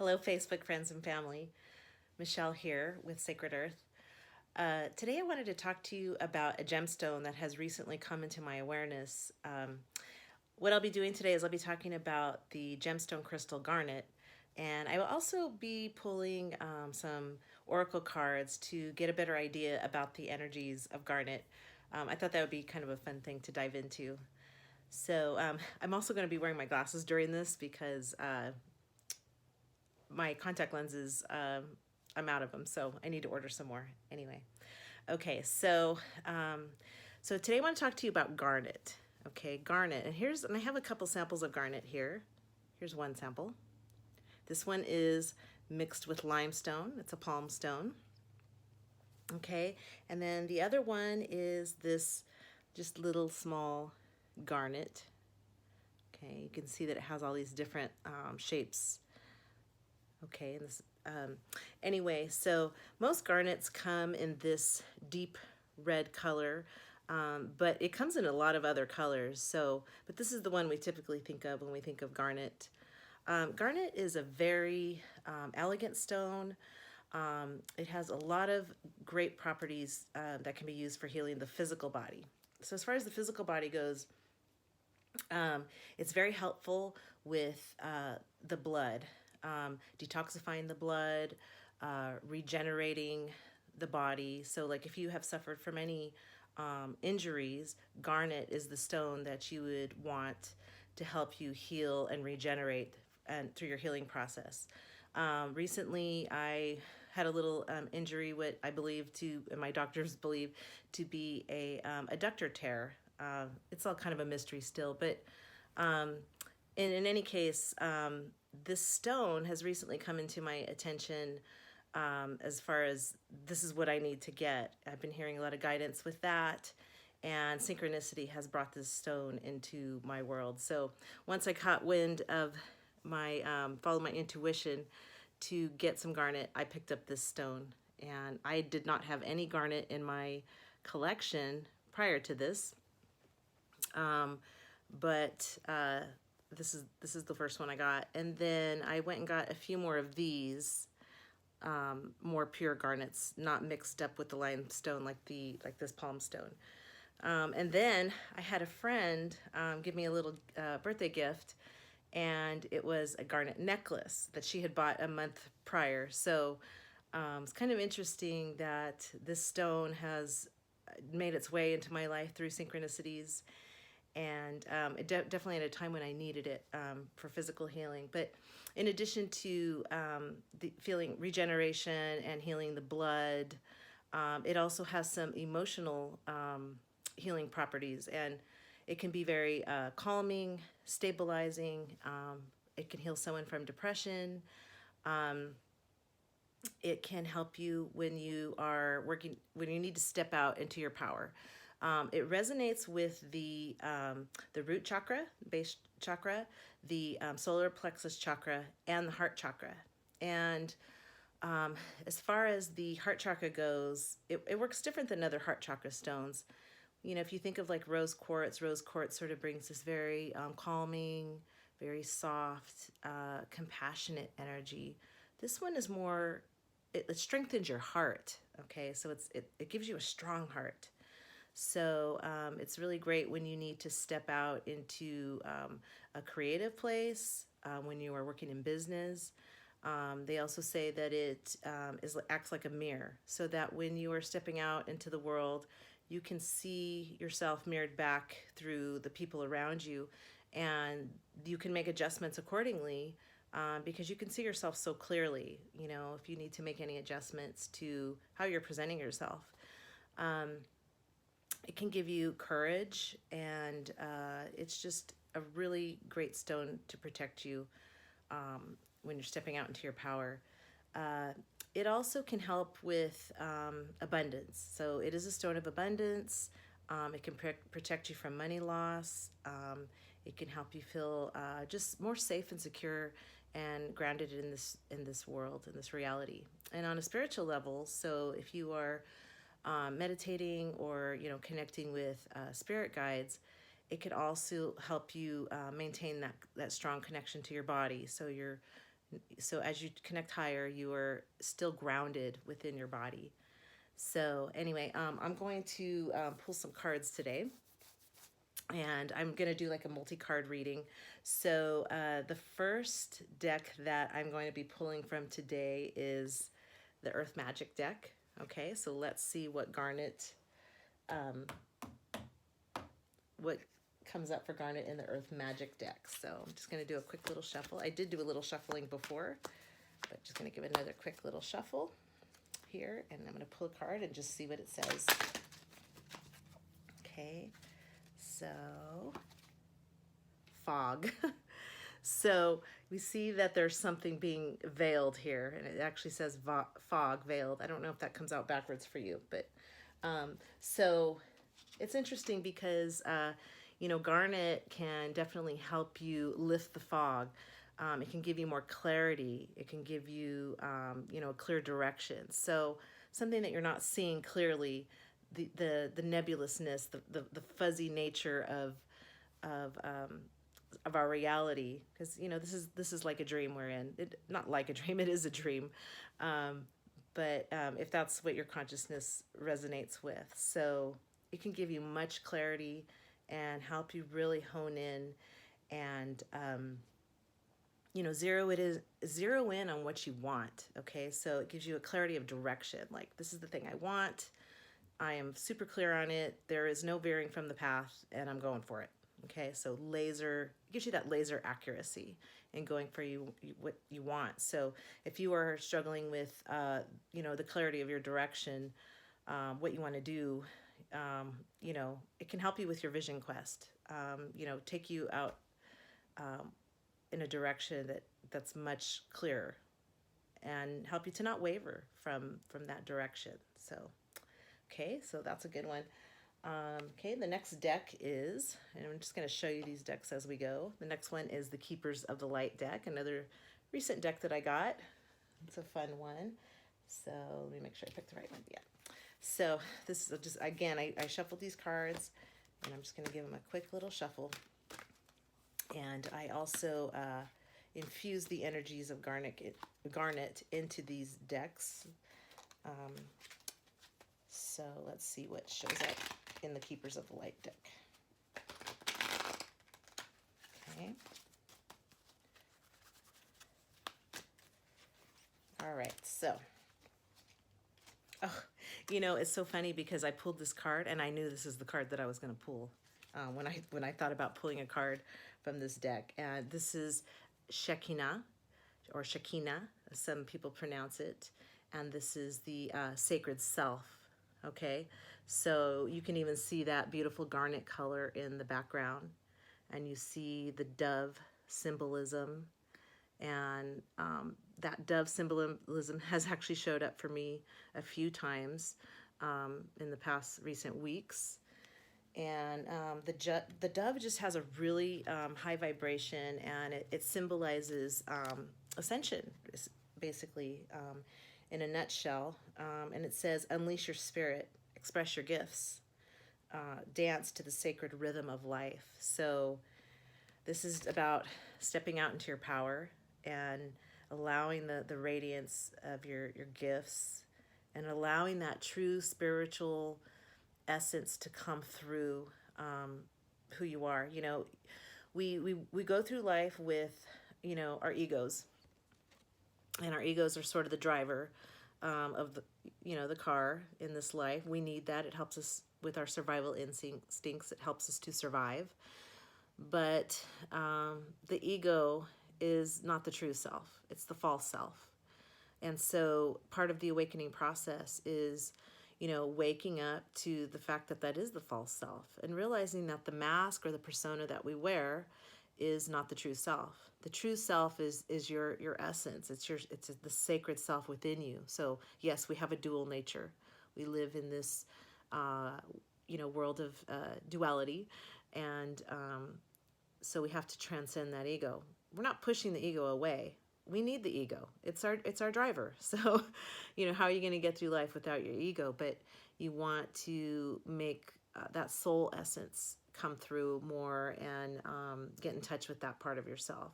Hello, Facebook friends and family. Michelle here with Sacred Earth. Today I wanted to talk to you about a gemstone that has recently come into my awareness. What I'll be doing today is I'll be talking about the gemstone crystal garnet, and I will also be pulling some oracle cards to get a better idea about the energies of garnet. I thought that would be kind of a fun thing to dive into. So I'm also going to be wearing my glasses during this because my contact lenses, I'm out of them, so I need to order some more anyway. Okay, so today I want to talk to you about garnet. Okay, garnet, and I have a couple samples of garnet here. Here's one sample. This one is mixed with limestone. It's a palm stone. Okay, and then the other one is this just little small garnet. Okay, you can see that it has all these different shapes. Okay, and this anyway, so most garnets come in this deep red color, but it comes in a lot of other colors. So, but this is the one we typically think of when we think of garnet. Garnet is a very elegant stone. It has a lot of great properties that can be used for healing the physical body. So as far as the physical body goes, it's very helpful with the blood, detoxifying the blood, regenerating the body. So like if you have suffered from any injuries, garnet is the stone that you would want to help you heal and regenerate and through your healing process. Recently, I had a little injury, what I believe to, and my doctors believe to be a adductor tear. It's all kind of a mystery still, but in any case, this stone has recently come into my attention as far as this is what I need to get. I've been hearing a lot of guidance with that, and synchronicity has brought this stone into my world. So once I caught wind of my, followed my intuition to get some garnet, I picked up this stone. And I did not have any garnet in my collection prior to this. But this is the first one I got, and then I went and got a few more of these more pure garnets, not mixed up with the limestone like this palm stone. And then I had a friend give me a little birthday gift, and it was a garnet necklace that she had bought a month prior. So it's kind of interesting that this stone has made its way into my life through synchronicities, and definitely at a time when I needed it for physical healing. But in addition to the feeling regeneration and healing the blood, it also has some emotional healing properties, and it can be very calming, stabilizing. It can heal someone from depression. It can help you when you are working, when you need to step out into your power. It resonates with the root chakra, base chakra, the solar plexus chakra, and the heart chakra. And as far as the heart chakra goes, it works different than other heart chakra stones. You know, if you think of like rose quartz sort of brings this very calming, very soft, compassionate energy. This one is more, it strengthens your heart, okay? So it gives you a strong heart. So it's really great when you need to step out into a creative place, when you are working in business. They also say that it acts like a mirror, so that when you are stepping out into the world, you can see yourself mirrored back through the people around you, and you can make adjustments accordingly because you can see yourself so clearly, you know, if you need to make any adjustments to how you're presenting yourself. It can give you courage, and it's just a really great stone to protect you when you're stepping out into your power. It also can help with abundance. So it is a stone of abundance. It can protect you from money loss. It can help you feel just more safe and secure and grounded in this world, in this reality. And on a spiritual level, so if you are meditating or connecting with spirit guides, it could also help you maintain that strong connection to your body. So So as you connect higher, you are still grounded within your body. So anyway, I'm going to pull some cards today, and I'm going to do like a multi-card reading. So the first deck that I'm going to be pulling from today is the Earth Magic deck. Okay, so let's see what Garnet, what comes up for Garnet in the Earth Magic deck. So I'm just going to do a quick little shuffle. I did do a little shuffling before, but just going to give another quick little shuffle here, and I'm going to pull a card and just see what it says. Okay, so fog. So we see that there's something being veiled here, and it actually says fog veiled. I don't know if that comes out backwards for you, but so it's interesting because you know, Garnet can definitely help you lift the fog. It can give you more clarity. It can give you, you know, a clear direction. So something that you're not seeing clearly, the nebulousness, the fuzzy nature of our reality, because you know this is like a dream we're in. Not like a dream, it is a dream. But if that's what your consciousness resonates with, so it can give you much clarity and help you really hone in and you know, zero in on what you want. Okay, so it gives you a clarity of direction. Like, this is the thing I want. I am super clear on it. There is no veering from the path, and I'm going for it. Okay, so laser gives you that laser accuracy in going for what you want. So if you are struggling with, you know, the clarity of your direction, what you want to do, you know, it can help you with your vision quest. You know, take you out in a direction that's much clearer, and help you to not waver from that direction. So, okay, so that's a good one. Okay, the next deck is, and I'm just going to show you these decks as we go. The next one is the Keepers of the Light deck, another recent deck that I got. It's a fun one. So let me make sure I picked the right one. Yeah. So this is just, again, I shuffled these cards, and I'm just going to give them a quick little shuffle. And I also infuse the energies of Garnet into these decks. So let's see what shows up in the Keepers of the Light deck. Okay. All right, so, oh, you know, it's so funny because I pulled this card and I knew this is the card that I was going to pull when I thought about pulling a card from this deck. And this is Shekinah, or Shekinah, as some people pronounce it. And this is the sacred self. Okay, so you can even see that beautiful garnet color in the background, and you see the dove symbolism, and that dove symbolism has actually showed up for me a few times in the past recent weeks. And the dove just has a really high vibration, and it symbolizes ascension, basically, in a nutshell. And it says, unleash your spirit, express your gifts, dance to the sacred rhythm of life. So this is about stepping out into your power and allowing the radiance of your gifts, and allowing that true spiritual essence to come through who you are. You know, we go through life with, you know, our egos, and our egos are sort of the driver of the, you know, the car in this life. We need that. It helps us with our survival instincts. It helps us to survive. But the ego is not the true self. It's the false self. And so part of the awakening process is, you know, waking up to the fact that that is the false self, and realizing that the mask or the persona that we wear is not the true self. The true self is your essence. It's the sacred self within you. So yes, we have a dual nature. We live in this you know, world of duality, and so we have to transcend that ego. We're not pushing the ego away. We need the ego. It's our driver. So, you know, how are you going to get through life without your ego? But you want to make that soul essence come through more, and get in touch with that part of yourself.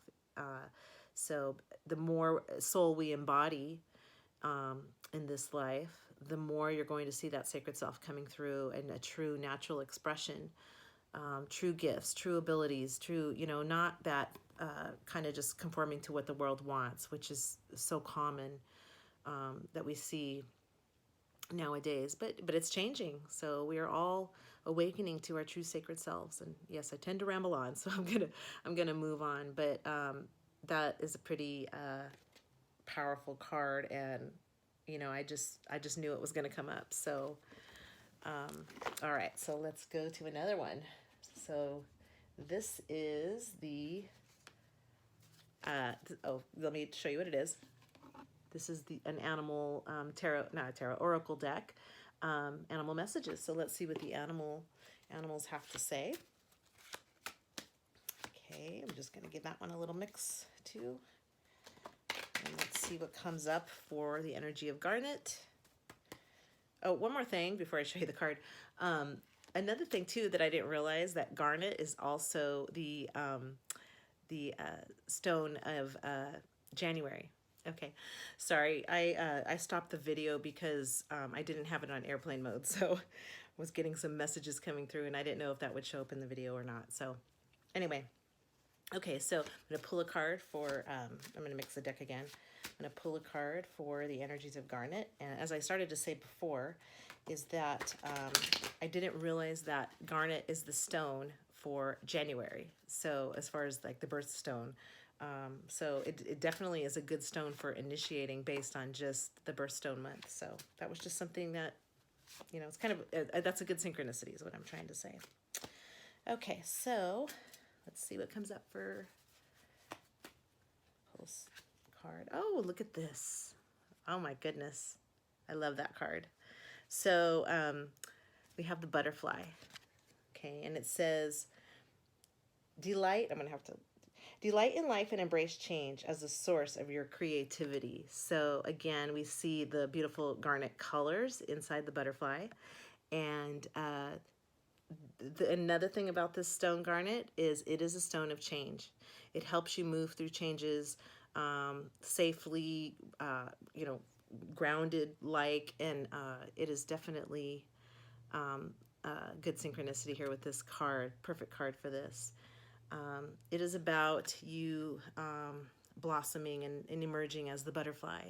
So the more soul we embody in this life, the more you're going to see that sacred self coming through and a true natural expression, true gifts, true abilities, true, not that kind of just conforming to what the world wants, which is so common that we see nowadays, but it's changing. So we are all awakening to our true sacred selves. And yes, I tend to ramble on, so I'm gonna move on. But that is a pretty powerful card, and I just knew it was gonna come up. So all right, so let's go to another one. So this is the let me show you what it is. This is an animal not a tarot, oracle deck, animal messages. So let's see what the animals have to say. Okay, I'm just going to give that one a little mix too. And let's see what comes up for the energy of Garnet. Oh, one more thing before I show you the card. Another thing too that I didn't realize, that Garnet is also the stone of January. Okay, sorry, I stopped the video because I didn't have it on airplane mode, so I was getting some messages coming through and I didn't know if that would show up in the video or not. So anyway, okay, so I'm going to pull a card for, I'm going to mix the deck again. I'm going to pull a card for the energies of Garnet. And as I started to say before, is that I didn't realize that Garnet is the stone for January. So as far as like the birthstone, so it definitely is a good stone for initiating based on just the birthstone month. So that was just something that, it's kind of, that's a good synchronicity is what I'm trying to say. Okay, so let's see what comes up for pulse card. Oh, look at this. Oh my goodness. I love that card. So we have the butterfly. Okay, and it says, delight in life and embrace change as a source of your creativity. So again, we see the beautiful garnet colors inside the butterfly. And another thing about this stone garnet is it is a stone of change. It helps you move through changes safely, grounded like, and it is definitely good synchronicity here with this card. Perfect card for this. It is about you blossoming and emerging as the butterfly.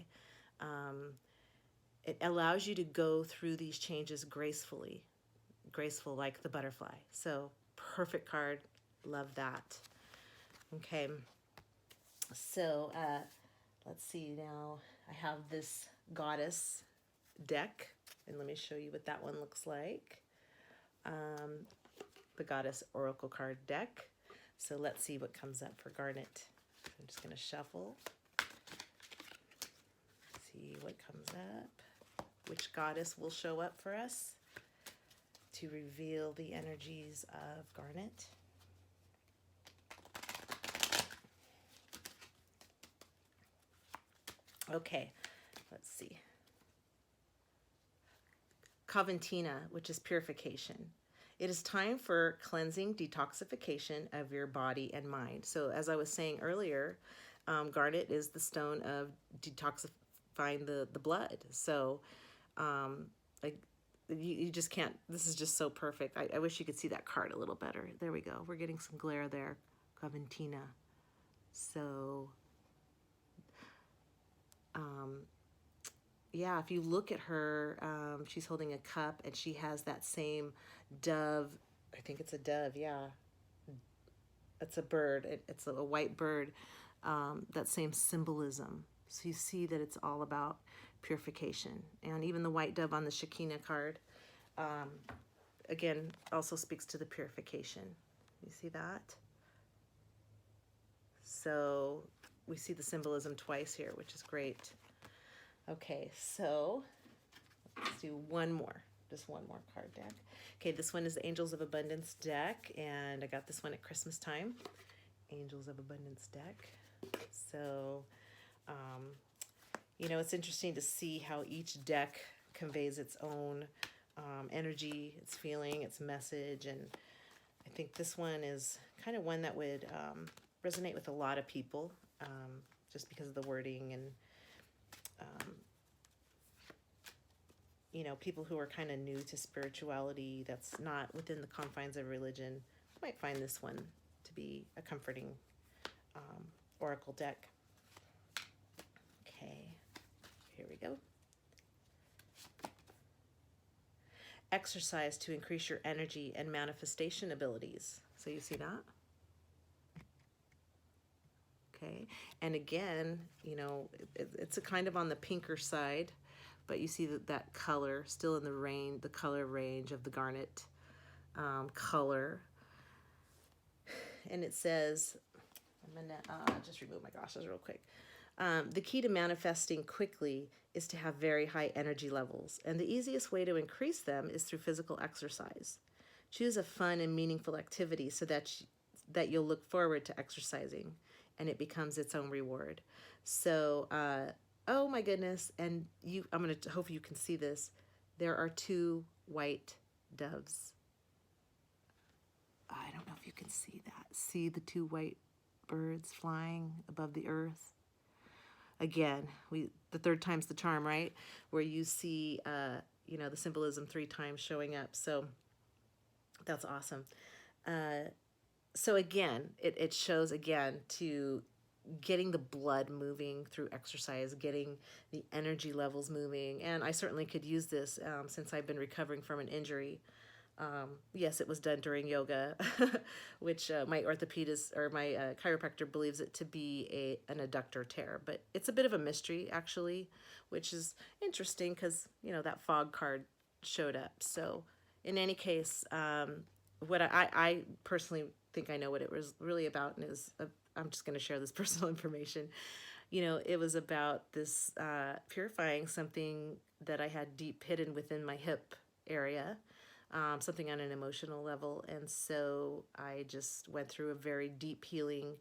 It allows you to go through these changes gracefully, graceful like the butterfly. So perfect card. Love that. Okay. So let's see now. I have this goddess deck, and let me show you what that one looks like. The goddess oracle card deck. So let's see what comes up for Garnet. I'm just going to shuffle. See what comes up. Which goddess will show up for us to reveal the energies of Garnet. Okay, let's see. Coventina, which is purification. It is time for cleansing, detoxification of your body and mind. So as I was saying earlier, Garnet is the stone of detoxifying the blood. So you just can't, this is just so perfect. I wish you could see that card a little better. There we go. We're getting some glare there. Coventina. So yeah, if you look at her, she's holding a cup and she has that same dove. I think it's a dove, yeah. It's a bird. It's a white bird. That same symbolism. So you see that it's all about purification. And even the white dove on the Shekinah card, again, also speaks to the purification. You see that? So we see the symbolism twice here, which is great. Okay, so let's do one more, just one more card deck. Okay, this one is the Angels of Abundance deck, and I got this one at Christmas time. Angels of Abundance deck. So, it's interesting to see how each deck conveys its own energy, its feeling, its message, and I think this one is kind of one that would resonate with a lot of people. just because of the wording and, um, you know, people who are kind of new to spirituality that's not within the confines of religion might find this one to be a comforting oracle deck. Okay, here we go. Exercise to increase your energy and manifestation abilities. So you see that? Okay, and again, you know, it's a kind of on the pinker side, but you see that color still in the color range of the garnet color. And it says, I'm gonna just remove my glasses real quick. The key to manifesting quickly is to have very high energy levels, and the easiest way to increase them is through physical exercise. Choose a fun and meaningful activity so that you'll look forward to exercising, and it becomes its own reward. So, oh my goodness, and I'm gonna hope you can see this. There are 2 white doves. I don't know if you can see that. See the 2 white birds flying above the earth? Again, the 3rd time's the charm, right? Where you see, you know, the symbolism 3 times showing up. So that's awesome. So again, it shows again to getting the blood moving through exercise, getting the energy levels moving. And I certainly could use this since I've been recovering from an injury. Yes, it was done during yoga, which my orthopedist or my chiropractor believes it to be an adductor tear, but it's a bit of a mystery actually, which is interesting because, you know, that fog card showed up. So in any case, what I personally think I know what it was really about, and I'm just going to share this personal information. You know, it was about this purifying something that I had deep hidden within my hip area. Something on an emotional level. And so I just went through a very deep healing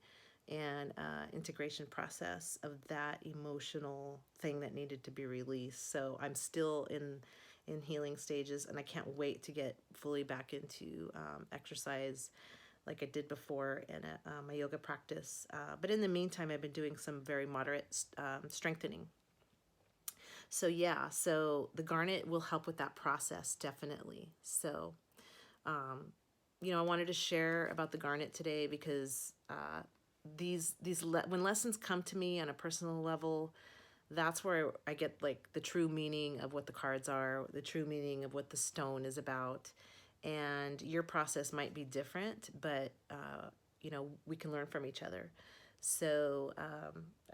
and integration process of that emotional thing that needed to be released. So I'm still in healing stages, and I can't wait to get fully back into exercise like I did before in my yoga practice. But in the meantime, I've been doing some very moderate strengthening. So yeah, so the garnet will help with that process, definitely. So, you know, I wanted to share about the garnet today because when lessons come to me on a personal level, that's where I get like the true meaning of what the cards are, the true meaning of what the stone is about. And your process might be different, but, you know, we can learn from each other. So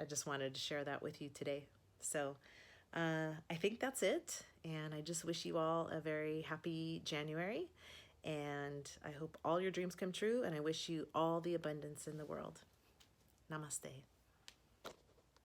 I just wanted to share that with you today. So I think that's it. And I just wish you all a very happy January. And I hope all your dreams come true. And I wish you all the abundance in the world. Namaste.